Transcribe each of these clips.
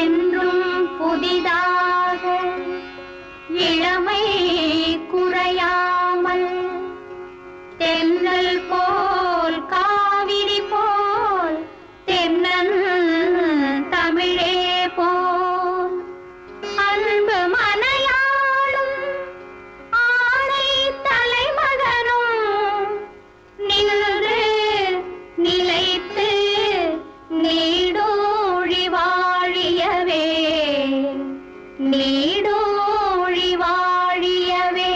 என்றும் புதிதாக இளமை குறையாமல் தென்றல் போல் காவிரி போல் தென்னன் தமிழே போல் அன்பு மனையாளும் ஆணை தலைமகனும் நின்று நிலைத்து நீடூழி வாழியவே நீடூழி வாழியவே.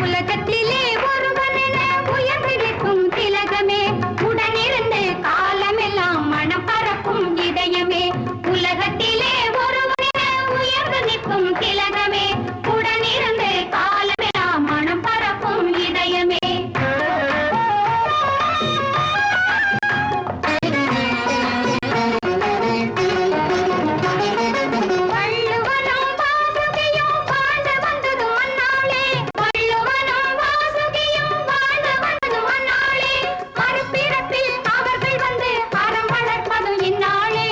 உலகத்திலே ஒருவனென உயர்ந்திருக்கும் திலகமே, உடனிருந்து காலமெல்லாம் மனம் பரப்பும் இதயமே. உலகத்திலே ஒருவனென உயர்ந்து நிற்கும் திலகமே, உடனிருந்து காலமெல்லாம் மனம் பரப்பும் இதயமே. வள்ளுவனும் வாசுகியும் வாழ்ந்து வந்தது மண்ணாளே, வள்ளுவனும் வாசுகியும் வாழ்ந்து வந்தது மண்ணாளே. மறுபிறப்பில் அவர்கள் வந்து அறம் வளர்ப்பது இந்நாளே.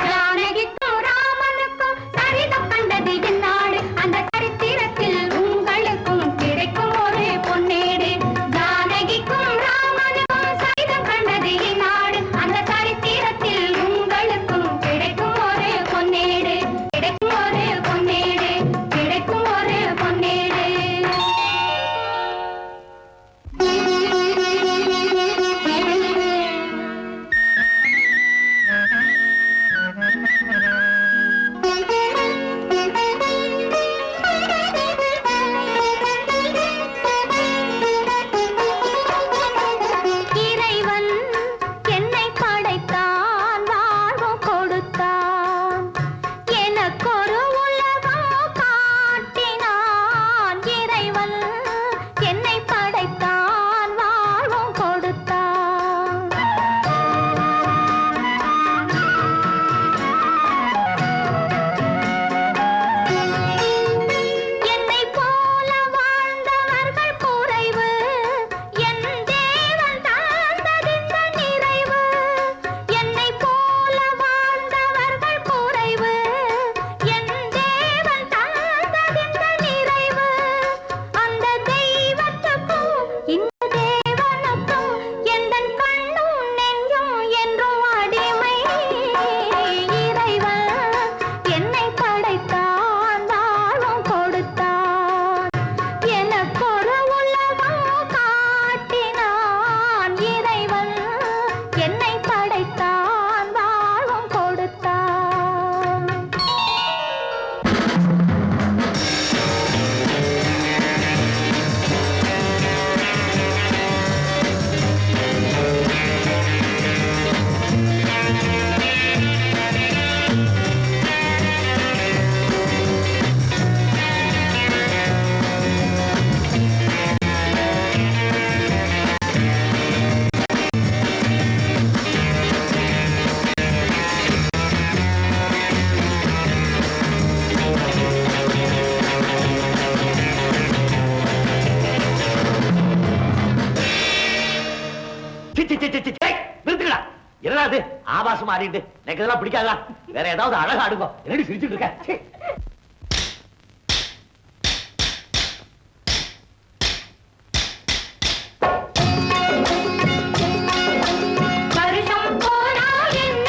ஜானகிக்கும் ராமனுக்கும் சரிதம் கண்டது இந்நாடு, அந்த சரித்திரத்தில் உங்களுக்கும் கிடைக்கும் ஒரு பொன்னேடு. ஜானகிக்கும் ராமனுக்கும் சரிதம் கண்டது இந்நாடு, அந்த சரித்திரத்தில் உங்களுக்கும் கிடைக்கும் ஒரு பொன்னேடு. கிடைக்கும் ஒரு பொன்னேடு, கிடைக்கும் ஒரு பொன்னேடு. இறைவன் என்னை படைத்தான், வாழ்வு கொடுத்தான், எனக்கொரு உலகம் காட்டினான். இறைவன் என்னை படைத்தான், வாழ்வும் கொடுத்தான். என்னை போல வாழ்ந்தவர்கள் குறைவு, என் தேவன் தந்ததிந்த நிறைவு. என்னை போல வாழ்ந்தவர்கள் குறைவு, என் தேவன் தந்ததிந்த நிறைவு. அந்த தெய்வத்துக்கும் இந்த தேவனுக்கும் எந்தன் கண்ணும் நெஞ்சும் என்றும் அடிமை. இறைவன் என்னை படைத்தான், வாழும் கொடுத்தான், எனக்கொரு உலகம் காட்டினான். இறைவன் என்னை படைத்தான், வாழும் கொடுத்தான். நிறுத்துக்கடா. என்னடா அது ஆபாசமா ஆடிட்டு? எனக்கு இதெல்லாம் பிடிக்காதா? வேற ஏதாவது அழகா ஆடுங்க. என்னடி சிரிச்சுட்டு இருக்க? சீ. வருஷம் போனால் என்ன,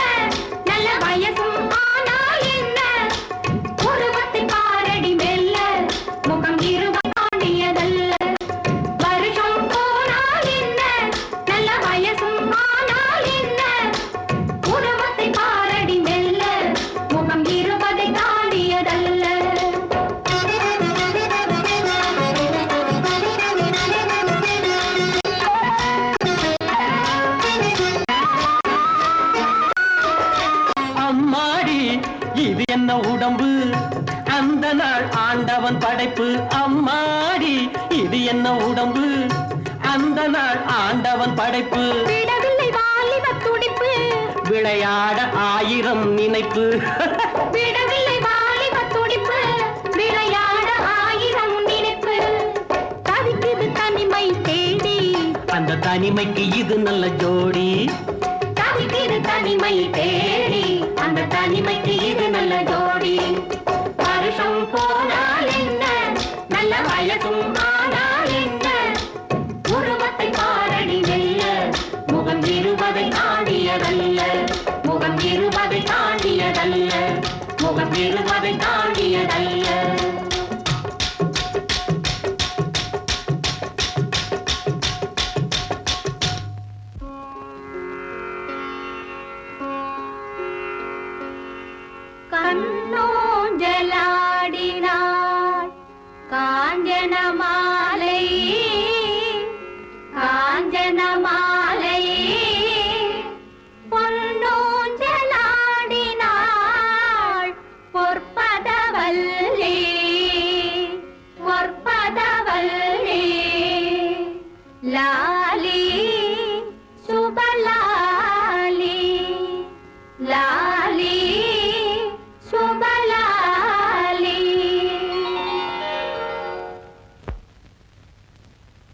நல்ல வயசும் ஆனால் என்ன, உருவத்தை பாரடி மெல்ல, முகம் இருவ தாண்டியதல்ல. வருஷம் போனால் என்ன, நல்ல வயசும் ஆனால் என்ன, உருவத்தை பாரடி மெல்ல, முகம் இருவதை தாண்டியதல்ல. ஆண்டவன் படைப்பு. விடவில்லை வாலிப துடிப்பு, விளையாட 1000 நினைப்பு. விடவில்லை வாலிப துடிப்பு, விளையாட 1000 நினைப்பு. தவிக்குது தனிமை தேடி, அந்த தனிமைக்கு இது நல்ல ஜோடி. தவிக்குது தனிமை தேடி, அந்த தனிமைக்கு இது நல்ல ஜோடி. வருஷம் போனால் என்ன, நல்ல வயசும் ஆனால் என்ன, உருவத்தை பாரடி வெல்ல, முகம் 20 தாண்டியதல்ல, முகம் 20 தாண்டியதல்ல, முகம் 20 தாண்டியதல்ல. கண்ணோஞ்சலாடினாள் காஞ்சன மாலை, காஞ்சன மாலை. பொன்னோஞ்சலாடினாள் பொற்பதவல்லி, பொற்பதவல்லி. லா